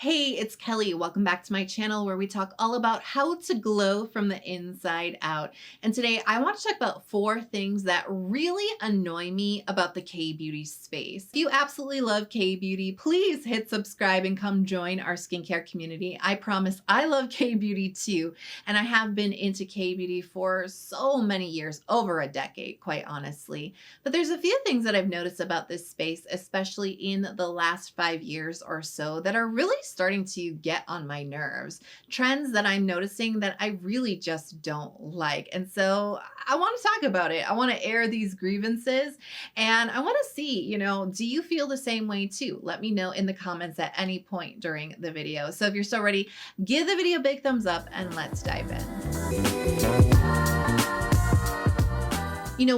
Hey, it's Kelly. Welcome back to my channel where we talk all about how to glow from the inside out. And today I want to talk about 4 things that really annoy me about the K-beauty space. If you absolutely love K-beauty, please hit subscribe and come join our skincare community. I promise I love K-beauty too. And I have been into K-beauty for so many years, over a decade, quite honestly. But there's a few things that I've noticed about this space, especially in the last 5 years or so, that are really starting to get on my nerves. Trends that I'm noticing that I really just don't like. And so I want to talk about it. I want to air these grievances and I want to see, do you feel the same way too? Let me know in the comments at any point during the video. So if you're so ready, give the video a big thumbs up and let's dive in.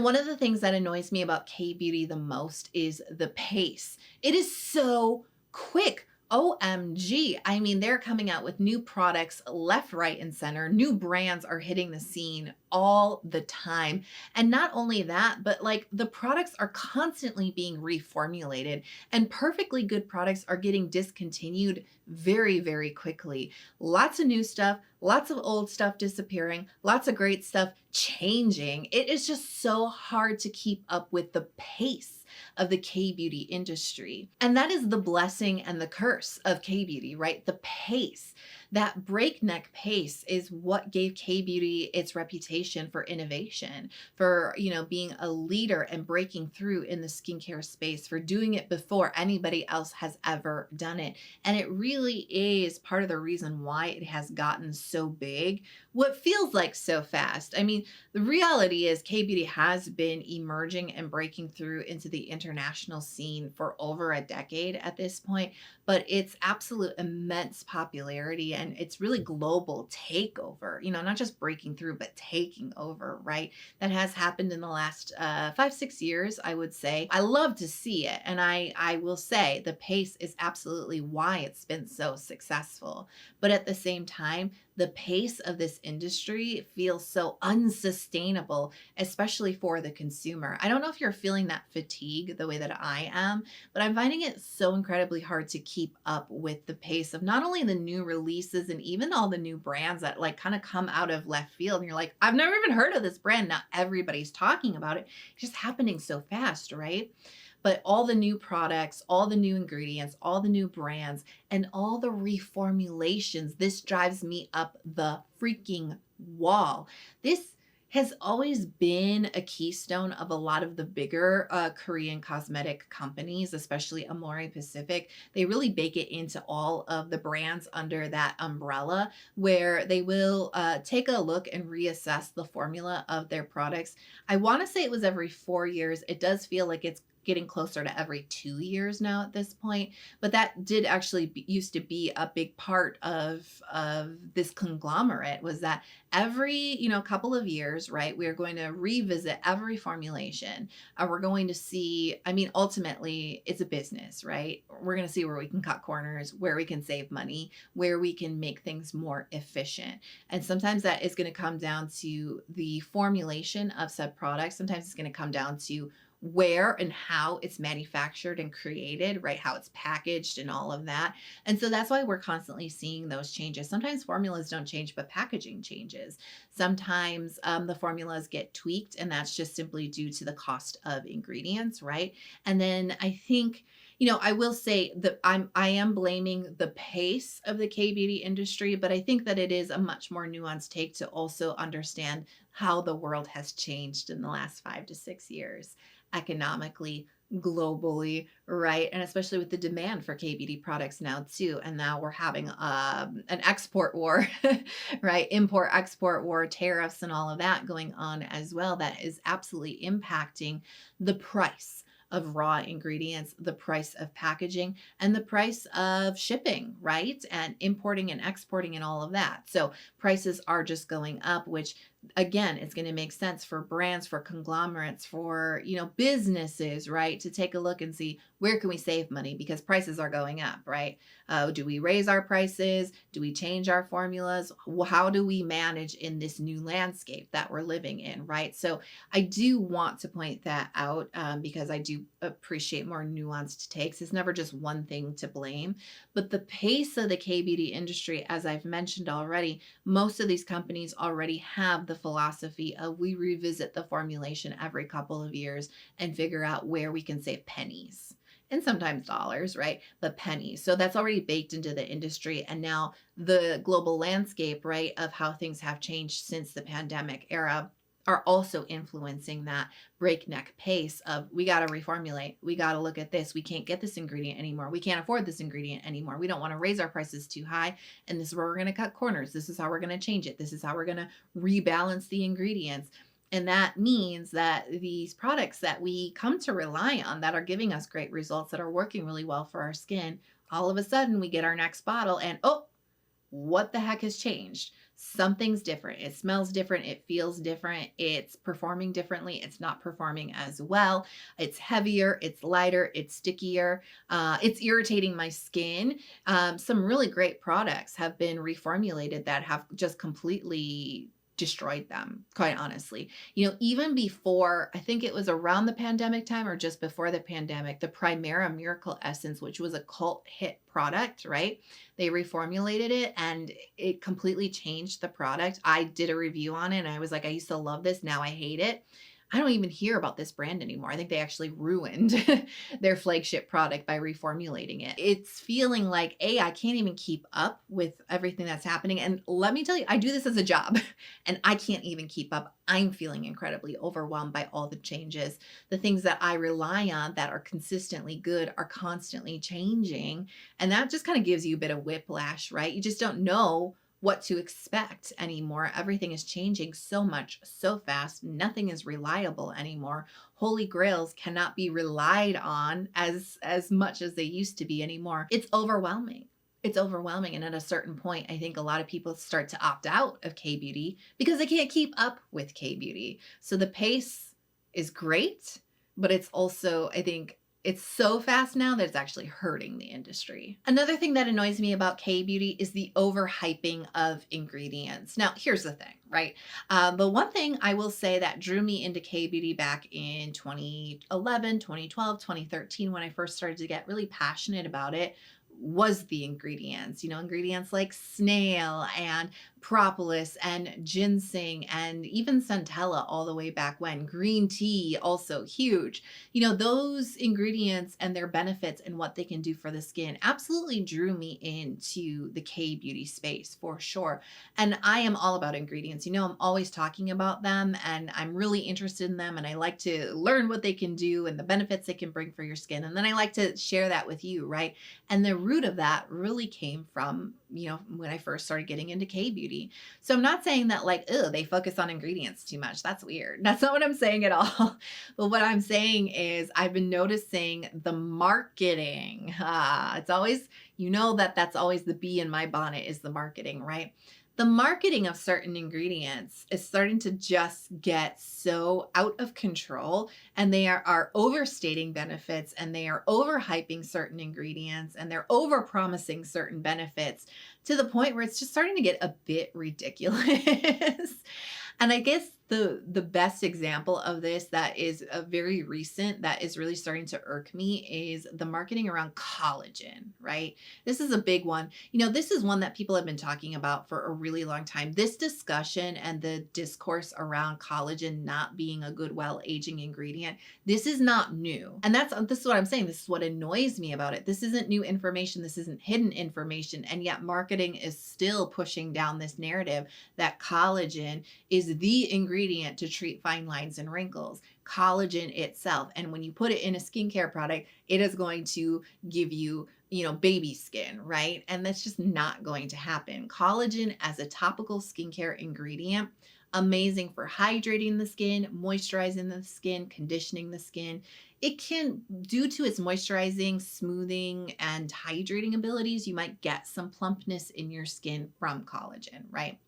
One of the things that annoys me about K-beauty the most is the pace. It is so quick. OMG. I mean, they're coming out with new products left, right, and center. New brands are hitting the scene all the time. And not only that, but like the products are constantly being reformulated and perfectly good products are getting discontinued very, very quickly. Lots of new stuff, lots of old stuff disappearing, lots of great stuff changing. It is just so hard to keep up with the pace of the K-beauty industry. And that is the blessing and the curse of K-beauty, right? The pace. That breakneck pace is what gave K-beauty its reputation for innovation, for, being a leader and breaking through in the skincare space, for doing it before anybody else has ever done it. And it really is part of the reason why it has gotten so big, what feels like so fast. I mean, the reality is K-beauty has been emerging and breaking through into the international scene for over a decade at this point, but its absolute immense popularity and its really global takeover, not just breaking through, but taking over, right? That has happened in the last 5-6 years, I would say. I love to see it. And I will say the pace is absolutely why it's been so successful. But at the same time, the pace of this industry feels so unsustainable, especially for the consumer. I don't know if you're feeling that fatigue the way that I am, but I'm finding it so incredibly hard to keep up with the pace of not only the new releases and even all the new brands that like kind of come out of left field. And you're like, I've never even heard of this brand. Now everybody's talking about it. It's just happening so fast, right? But all the new products, all the new ingredients, all the new brands, and all the reformulations, this drives me up the freaking wall. This has always been a keystone of a lot of the bigger Korean cosmetic companies, especially Amore Pacific. They really bake it into all of the brands under that umbrella, where they will take a look and reassess the formula of their products. I want to say it was every 4 years. It does feel like it's getting closer to every 2 years now at this point, but that did actually used to be a big part of this conglomerate, was that every couple of years, right, we're going to revisit every formulation. We're going to see, I mean, ultimately it's a business, right? We're going to see where we can cut corners, where we can save money, where we can make things more efficient. And sometimes that is going to come down to the formulation of said products. Sometimes it's going to come down to where and how it's manufactured and created, right? How it's packaged and all of that. And so that's why we're constantly seeing those changes. Sometimes formulas don't change, but packaging changes. Sometimes the formulas get tweaked, and that's just simply due to the cost of ingredients, right? And then I think, I will say that I am blaming the pace of the K-beauty industry, but I think that it is a much more nuanced take to also understand how the world has changed in the last 5 to 6 years, economically, globally, right? And especially with the demand for K-beauty products now too. And now we're having an export war, right? Import, export war, tariffs and all of that going on as well. That is absolutely impacting the price of raw ingredients, the price of packaging, and the price of shipping, right? And importing and exporting and all of that. So prices are just going up, which again, it's going to make sense for brands, for conglomerates, for, businesses, right? To take a look and see where can we save money because prices are going up, right? Do we raise our prices? Do we change our formulas? How do we manage in this new landscape that we're living in, right? So I do want to point that out because I do appreciate more nuanced takes. It's never just one thing to blame, but the pace of the K beauty industry, as I've mentioned already, most of these companies already have the philosophy of we revisit the formulation every couple of years and figure out where we can save pennies and sometimes dollars, right? But pennies. So that's already baked into the industry. And now the global landscape, right, of how things have changed since the pandemic era are also influencing that breakneck pace of we got to reformulate. We got to look at this. We can't get this ingredient anymore. We can't afford this ingredient anymore. We don't want to raise our prices too high. And this is where we're going to cut corners. This is how we're going to change it. This is how we're going to rebalance the ingredients. And that means that these products that we come to rely on that are giving us great results, that are working really well for our skin, all of a sudden we get our next bottle and, oh, what the heck has changed? Something's different. It smells different. It feels different. It's performing differently. It's not performing as well. It's heavier. It's lighter. It's stickier. It's irritating my skin. Some really great products have been reformulated that have just completely destroyed them, quite honestly. Even before, I think it was around the pandemic time or just before the pandemic, the Primera Miracle Essence, which was a cult hit product, right? They reformulated it and it completely changed the product. I did a review on it and I was like, I used to love this. Now I hate it. I don't even hear about this brand anymore. I think they actually ruined their flagship product by reformulating it. It's feeling like, I can't even keep up with everything that's happening. And let me tell you, I do this as a job and I can't even keep up. I'm feeling incredibly overwhelmed by all the changes. The things that I rely on that are consistently good are constantly changing. And that just kind of gives you a bit of whiplash, right? You just don't know what to expect anymore. Everything is changing so much, so fast. Nothing is reliable anymore. Holy grails cannot be relied on as much as they used to be anymore. It's overwhelming. It's overwhelming. And at a certain point, I think a lot of people start to opt out of K-beauty because they can't keep up with K-beauty. So the pace is great, but it's also, I think, it's so fast now that it's actually hurting the industry. Another thing that annoys me about K-beauty is the overhyping of ingredients. Now, here's the thing, right? The one thing I will say that drew me into K-beauty back in 2011, 2012, 2013, when I first started to get really passionate about it, was the ingredients, ingredients like snail and propolis and ginseng and even centella all the way back when. Green tea, also huge. Those ingredients and their benefits and what they can do for the skin absolutely drew me into the K-beauty space for sure. And I am all about ingredients. I'm always talking about them and I'm really interested in them and I like to learn what they can do and the benefits they can bring for your skin. And then I like to share that with you, right? And the root of that really came from, when I first started getting into K-beauty. So I'm not saying that they focus on ingredients too much. That's weird. That's not what I'm saying at all. But what I'm saying is I've been noticing the marketing. It's always, that's always the bee in my bonnet is the marketing, right? The marketing of certain ingredients is starting to just get so out of control and they are overstating benefits and they are overhyping certain ingredients and they're overpromising certain benefits to the point where it's just starting to get a bit ridiculous. And I guess the best example of this that is a very recent, that is really starting to irk me is the marketing around collagen, right? This is a big one. This is one that people have been talking about for a really long time. This discussion and the discourse around collagen not being a good, well-aging ingredient, this is not new. And this is what I'm saying. This is what annoys me about it. This isn't new information. This isn't hidden information. And yet marketing is still pushing down this narrative that collagen is the ingredient to treat fine lines and wrinkles. Collagen itself. And when you put it in a skincare product, it is going to give you, baby skin, right? And that's just not going to happen. Collagen as a topical skincare ingredient, amazing for hydrating the skin, moisturizing the skin, conditioning the skin. It can, due to its moisturizing, smoothing, and hydrating abilities, you might get some plumpness in your skin from collagen, right?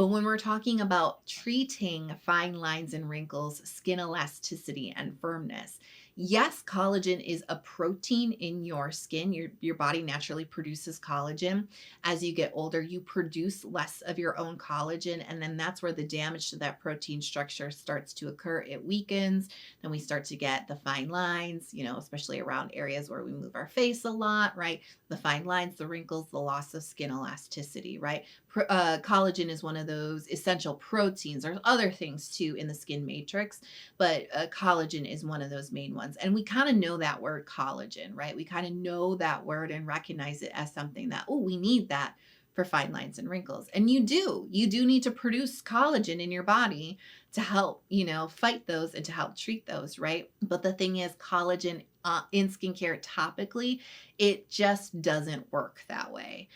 But when we're talking about treating fine lines and wrinkles, skin elasticity, and firmness, yes, collagen is a protein in your skin. Your body naturally produces collagen. As you get older, you produce less of your own collagen, and then that's where the damage to that protein structure starts to occur. It weakens, then we start to get the fine lines, especially around areas where we move our face a lot, right? The fine lines, the wrinkles, the loss of skin elasticity, right? Collagen is one of those essential proteins. There's other things too in the skin matrix, but collagen is one of those main ones. And we kind of know that word collagen, right? We kind of know that word and recognize it as something that, oh, we need that for fine lines and wrinkles. And you do need to produce collagen in your body to help, fight those and to help treat those, right? But the thing is, collagen in skincare topically, it just doesn't work that way.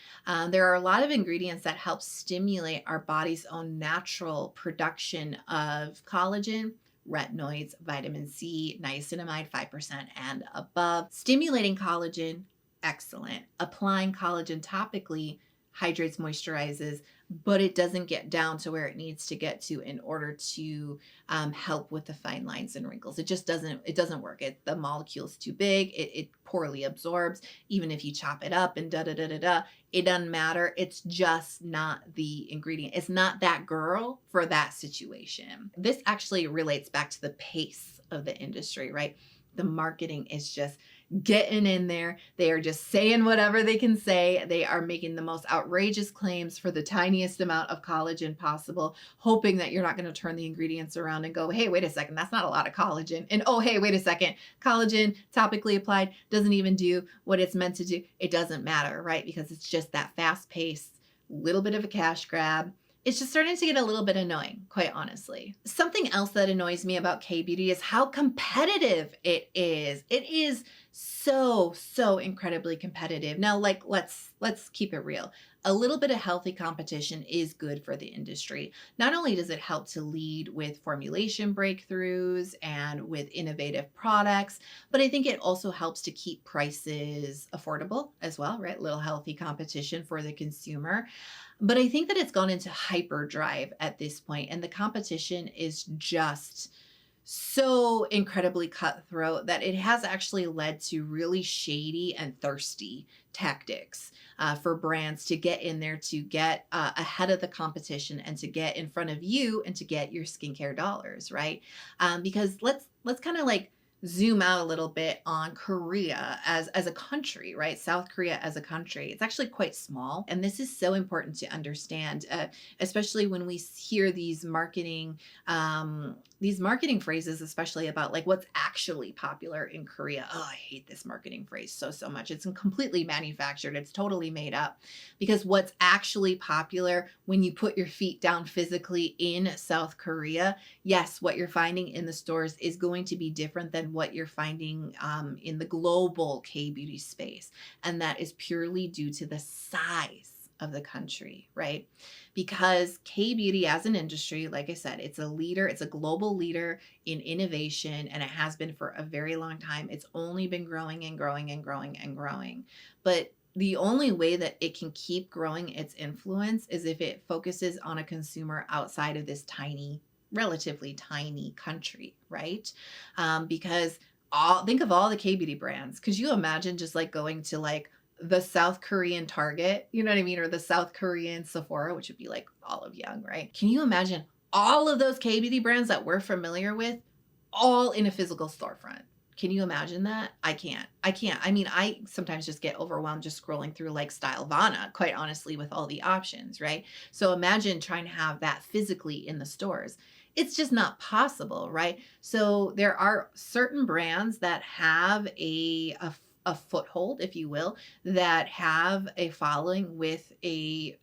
There are a lot of ingredients that help stimulate our body's own natural production of collagen: retinoids, vitamin C, niacinamide 5% and above. Stimulating collagen, excellent. Applying collagen topically hydrates, moisturizes, but it doesn't get down to where it needs to get to in order to help with the fine lines and wrinkles. It just doesn't work. The molecule's too big. It poorly absorbs. Even if you chop it up and it doesn't matter. It's just not the ingredient. It's not that girl for that situation. This actually relates back to the pace of the industry, right? The marketing is just getting in there. They are just saying whatever they can say. They are making the most outrageous claims for the tiniest amount of collagen possible, hoping that you're not going to turn the ingredients around and go, hey, wait a second, that's not a lot of collagen. And oh, hey, wait a second, collagen topically applied doesn't even do what it's meant to do. It doesn't matter, right? Because it's just that fast paced, little bit of a cash grab. It's just starting to get a little bit annoying, quite honestly. Something else that annoys me about K-beauty is how competitive it is. It is so incredibly competitive. Now, let's keep it real. A little bit of healthy competition is good for the industry. Not only does it help to lead with formulation breakthroughs and with innovative products, but I think it also helps to keep prices affordable as well, right? Little healthy competition for the consumer. But I think that it's gone into hyperdrive at this point, and the competition is just so incredibly cutthroat that it has actually led to really shady and thirsty tactics for brands to get in there, to get ahead of the competition and to get in front of you and to get your skincare dollars, right? Because let's kind of zoom out a little bit on Korea as a country, right? South Korea as a country. It's actually quite small. And this is so important to understand, especially when we hear these marketing phrases, especially about what's actually popular in Korea. Oh, I hate this marketing phrase so much. It's completely manufactured. It's totally made up, because what's actually popular when you put your feet down physically in South Korea, yes, what you're finding in the stores is going to be different than what you're finding in the global K-beauty space. And that is purely due to the size of the country, right? Because K-beauty as an industry, like I said, it's a leader, it's a global leader in innovation, and it has been for a very long time. It's only been growing and growing and growing and growing. But the only way that it can keep growing its influence is if it focuses on a consumer outside of this relatively tiny country, right? Because think of all the K-beauty brands. Could you imagine just going to the South Korean Target, you know what I mean? Or the South Korean Sephora, which would be Olive Young, right? Can you imagine all of those K-beauty brands that we're familiar with all in a physical storefront? Can you imagine that? I can't. I mean, I sometimes just get overwhelmed just scrolling through Stylovana, quite honestly, with all the options, right? So imagine trying to have that physically in the stores. It's just not possible, right? So there are certain brands that have a foothold, if you will, that have a following with a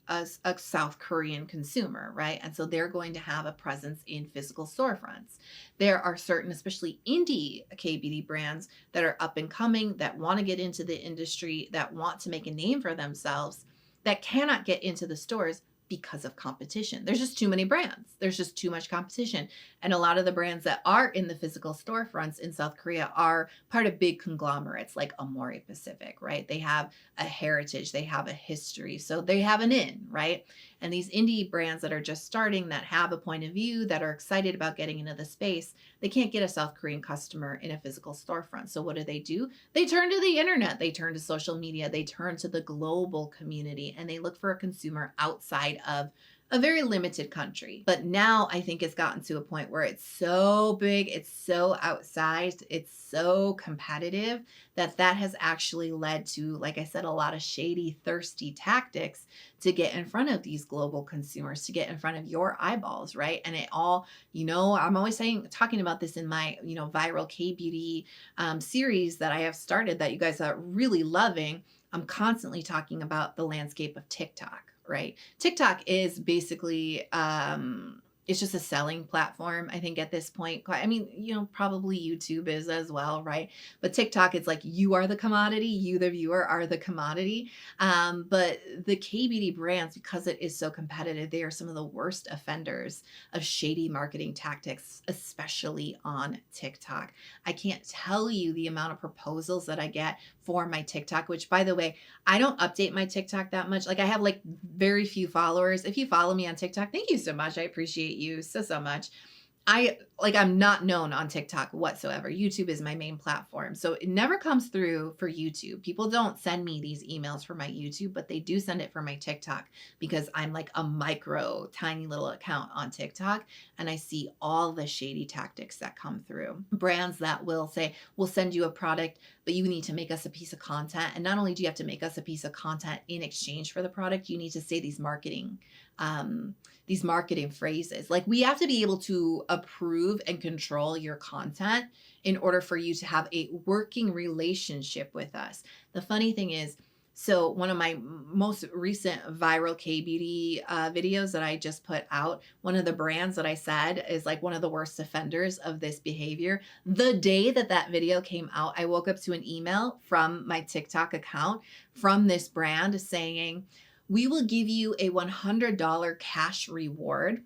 South Korean consumer, right? And so they're going to have a presence in physical storefronts. There are certain, especially indie K-beauty brands that are up and coming, that want to get into the industry, that want to make a name for themselves, that cannot get into the stores because of competition. There's just too many brands. There's just too much competition. And a lot of the brands that are in the physical storefronts in South Korea are part of big conglomerates like Amore Pacific, right? They have a heritage, they have a history, so they have an in, right? And these indie brands that are just starting, that have a point of view, that are excited about getting into the space, they can't get a South Korean customer in a physical storefront. So what do? They turn to the internet, they turn to social media, they turn to the global community, and they look for a consumer outside of a very limited country. But now I think it's gotten to a point where it's so big, it's so outsized, it's so competitive that has actually led to, like I said, a lot of shady, thirsty tactics to get in front of these global consumers, to get in front of your eyeballs, right? And it all, I'm always talking about this in my, viral K-beauty series that I have started that you guys are really loving. I'm constantly talking about the landscape of TikTok, right? TikTok is basically, it's just a selling platform, I think, at this point. I mean, probably YouTube is as well, right? But TikTok, it's like you are the commodity, you, the viewer, are the commodity. But the K-beauty brands, because it is so competitive, they are some of the worst offenders of shady marketing tactics, especially on TikTok. I can't tell you the amount of proposals that I get for my TikTok, which, by the way, I don't update my TikTok that much. Like, I have very few followers. If you follow me on TikTok, thank you so much. I appreciate you so much. I'm not known on TikTok whatsoever. YouTube is my main platform. So it never comes through for YouTube. People don't send me these emails for my YouTube, but they do send it for my TikTok because I'm like a micro, tiny little account on TikTok. And I see all the shady tactics that come through. Brands that will say, we'll send you a product, but you need to make us a piece of content. And not only do you have to make us a piece of content in exchange for the product, you need to say these marketing phrases. Like, we have to be able to approve and control your content in order for you to have a working relationship with us. The funny thing is, so one of my most recent viral K-beauty videos that I just put out, one of the brands that I said is like one of the worst offenders of this behavior. The day that video came out, I woke up to an email from my TikTok account from this brand saying, we will give you a $100 cash reward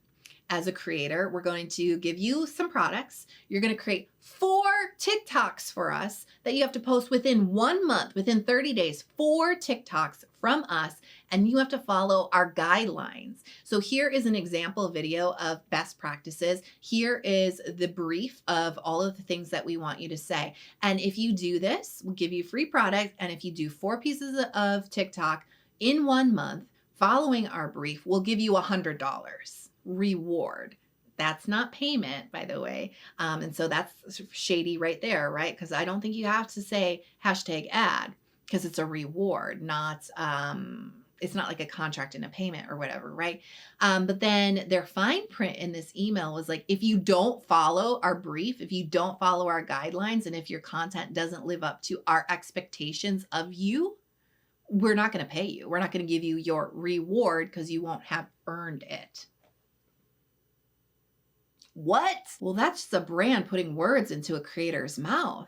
as a creator. We're going to give you some products. You're going to create 4 TikToks for us that you have to post within 1 month, within 30 days, 4 TikToks from us, and you have to follow our guidelines. So here is an example video of best practices. Here is the brief of all of the things that we want you to say. And if you do this, we'll give you free product. And if you do 4 pieces of TikTok in 1 month, following our brief, we'll give you $100 reward. That's not payment, by the way. And so that's shady right there, right? Because I don't think you have to say #ad because it's a reward, not, it's not like a contract and a payment or whatever, right? But then their fine print in this email was like, if you don't follow our brief, if you don't follow our guidelines, and if your content doesn't live up to our expectations of you, we're not going to pay you. We're not going to give you your reward because you won't have earned it. What? Well, that's just a brand putting words into a creator's mouth.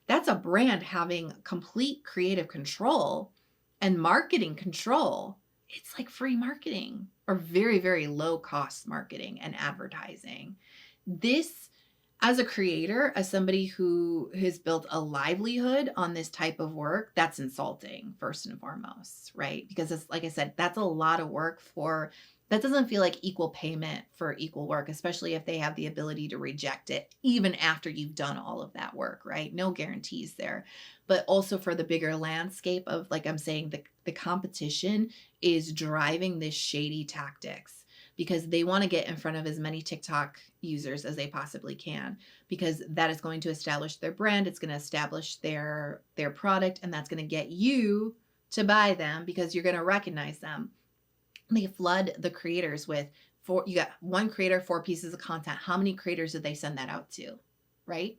That's a brand having complete creative control and marketing control. It's like free marketing or very, very low cost marketing and advertising. This, as a creator, as somebody who has built a livelihood on this type of work, that's insulting first and foremost, right? Because it's, like I said, that's a lot of work that doesn't feel like equal payment for equal work, especially if they have the ability to reject it even after you've done all of that work, right? No guarantees there. But also for the bigger landscape of, like I'm saying, the competition is driving this shady tactics because they want to get in front of as many TikTok users as they possibly can, because that is going to establish their brand. It's going to establish their product, and that's going to get you to buy them because you're going to recognize them. They flood the creators with you got 1 creator, 4 pieces of content. How many creators did they send that out to? Right?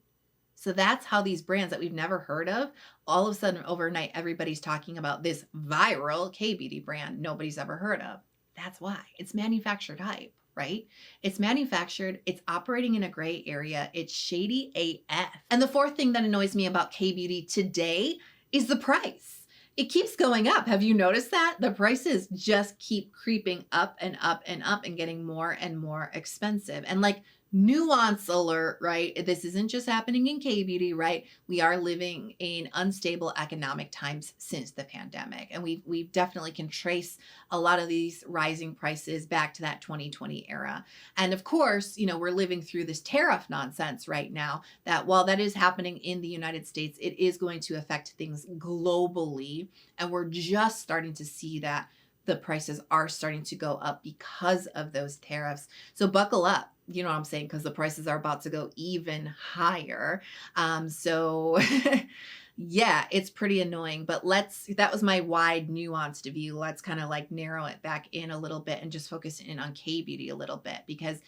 So that's how these brands that we've never heard of, all of a sudden overnight, everybody's talking about this viral K-beauty brand nobody's ever heard of. That's why. It's manufactured hype, right? It's manufactured. It's operating in a gray area. It's shady AF. And the 4th thing that annoys me about K-beauty today is the price. It keeps going up. Have you noticed that? The prices just keep creeping up and up and up and getting more and more expensive. And like, nuance alert, right? This isn't just happening in K beauty, right? We are living in unstable economic times since the pandemic. And we've definitely can trace a lot of these rising prices back to that 2020 era. And of course, we're living through this tariff nonsense right now that while that is happening in the United States, it is going to affect things globally. And we're just starting to see that the prices are starting to go up because of those tariffs. So buckle up. You know what I'm saying? Because the prices are about to go even higher. So yeah, it's pretty annoying. But that was my wide, nuanced view. Let's kind of like narrow it back in a little bit and just focus in on K beauty a little bit, because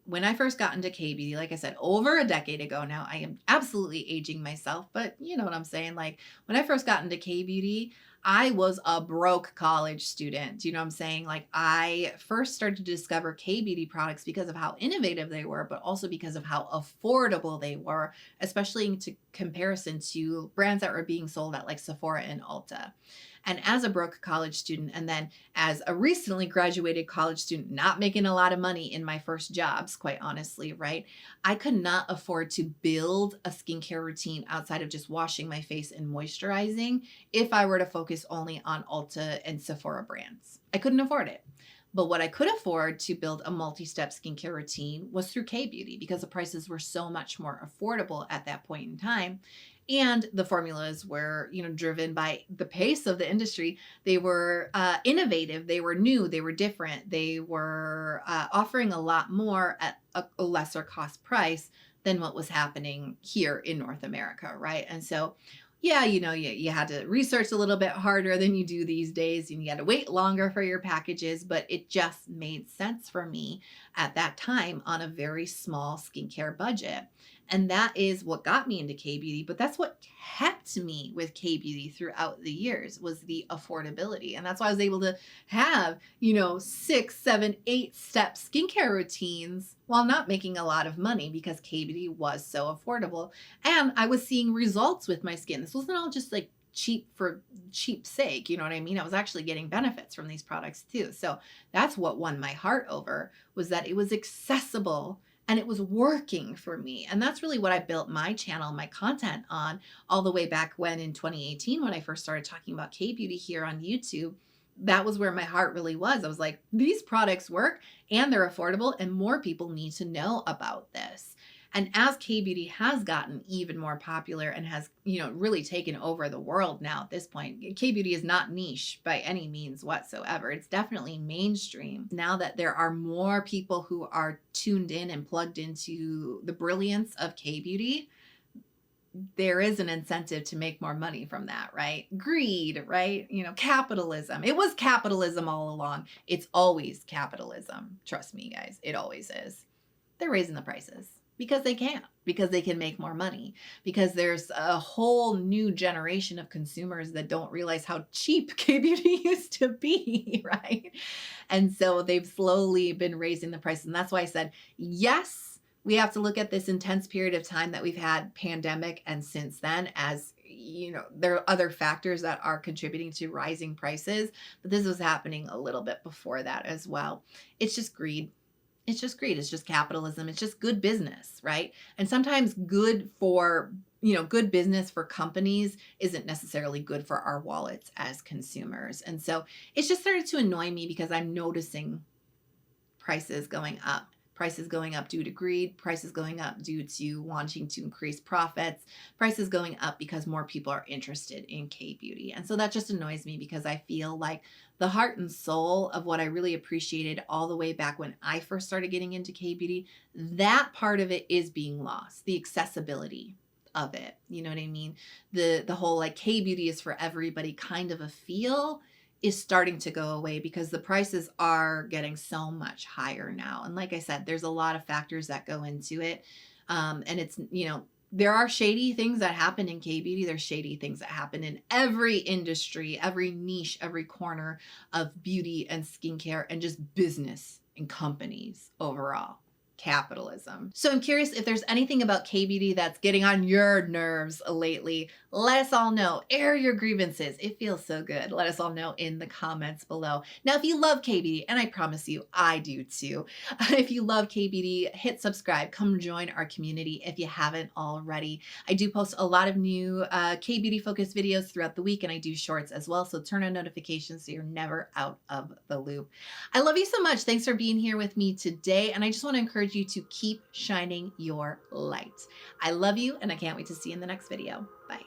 when I first got into K beauty, like I said, over a decade ago now, I am absolutely aging myself, but you know what I'm saying? Like, when I first got into K beauty, I was a broke college student. You know what I'm saying? Like, I first started to discover K beauty products because of how innovative they were, but also because of how affordable they were, especially in comparison to brands that were being sold at like Sephora and Ulta. And as a broke college student, and then as a recently graduated college student, not making a lot of money in my first jobs, quite honestly, right? I could not afford to build a skincare routine outside of just washing my face and moisturizing if I were to focus only on Ulta and Sephora brands. I couldn't afford it. But what I could afford to build a multi-step skincare routine was through K beauty, because the prices were so much more affordable at that point in time. And the formulas were, driven by the pace of the industry. They were innovative. They were new. They were different. They were offering a lot more at a lesser cost price than what was happening here in North America, right? And so, yeah, you had to research a little bit harder than you do these days, and you had to wait longer for your packages, but it just made sense for me at that time on a very small skincare budget. And that is what got me into K beauty, but that's what kept me with K beauty throughout the years, was the affordability. And that's why I was able to have, 6, 7, 8 step skincare routines while not making a lot of money, because K beauty was so affordable. And I was seeing results with my skin. This wasn't all just like cheap for cheap sake. You know what I mean? I was actually getting benefits from these products too. So that's what won my heart over, was that it was accessible and it was working for me. And that's really what I built my channel, my content on, all the way back when in 2018, when I first started talking about K beauty here on YouTube. That was where my heart really was. I was like, these products work and they're affordable, and more people need to know about this. And as K beauty has gotten even more popular and has, really taken over the world now at this point, K beauty is not niche by any means whatsoever. It's definitely mainstream. Now that there are more people who are tuned in and plugged into the brilliance of K beauty, there is an incentive to make more money from that, right? Greed, right? Capitalism. It was capitalism all along. It's always capitalism. Trust me, guys. It always is. They're raising the prices because they can, because they can make more money, because there's a whole new generation of consumers that don't realize how cheap K beauty used to be, right? And so they've slowly been raising the prices. And that's why I said, yes, we have to look at this intense period of time that we've had, pandemic, and since then, as there are other factors that are contributing to rising prices, but this was happening a little bit before that as well. It's just greed. It's just greed. It's just capitalism. It's just good business, right? And sometimes good business for companies isn't necessarily good for our wallets as consumers. And so it's just started to annoy me, because I'm noticing prices going up. Prices going up due to greed, prices going up due to wanting to increase profits, prices going up because more people are interested in K beauty. And so that just annoys me, because I feel like the heart and soul of what I really appreciated all the way back when I first started getting into K beauty, that part of it is being lost. The accessibility of it. You know what I mean? The whole like K beauty is for everybody kind of a feel is starting to go away, because the prices are getting so much higher now. And like I said, there's a lot of factors that go into it. And it's, there are shady things that happen in K beauty. There's shady things that happen in every industry, every niche, every corner of beauty and skincare and just business and companies overall. capitalism. So I'm curious if there's anything about K-beauty that's getting on your nerves lately. Let us all know. Air your grievances. It feels so good. Let us all know in the comments below. Now, if you love K-beauty, and I promise you, I do too. If you love K-beauty, hit subscribe. Come join our community if you haven't already. I do post a lot of new K-beauty focused videos throughout the week, and I do shorts as well. So turn on notifications so you're never out of the loop. I love you so much. Thanks for being here with me today. And I just want to encourage you to keep shining your light. I love you, and I can't wait to see you in the next video. Bye.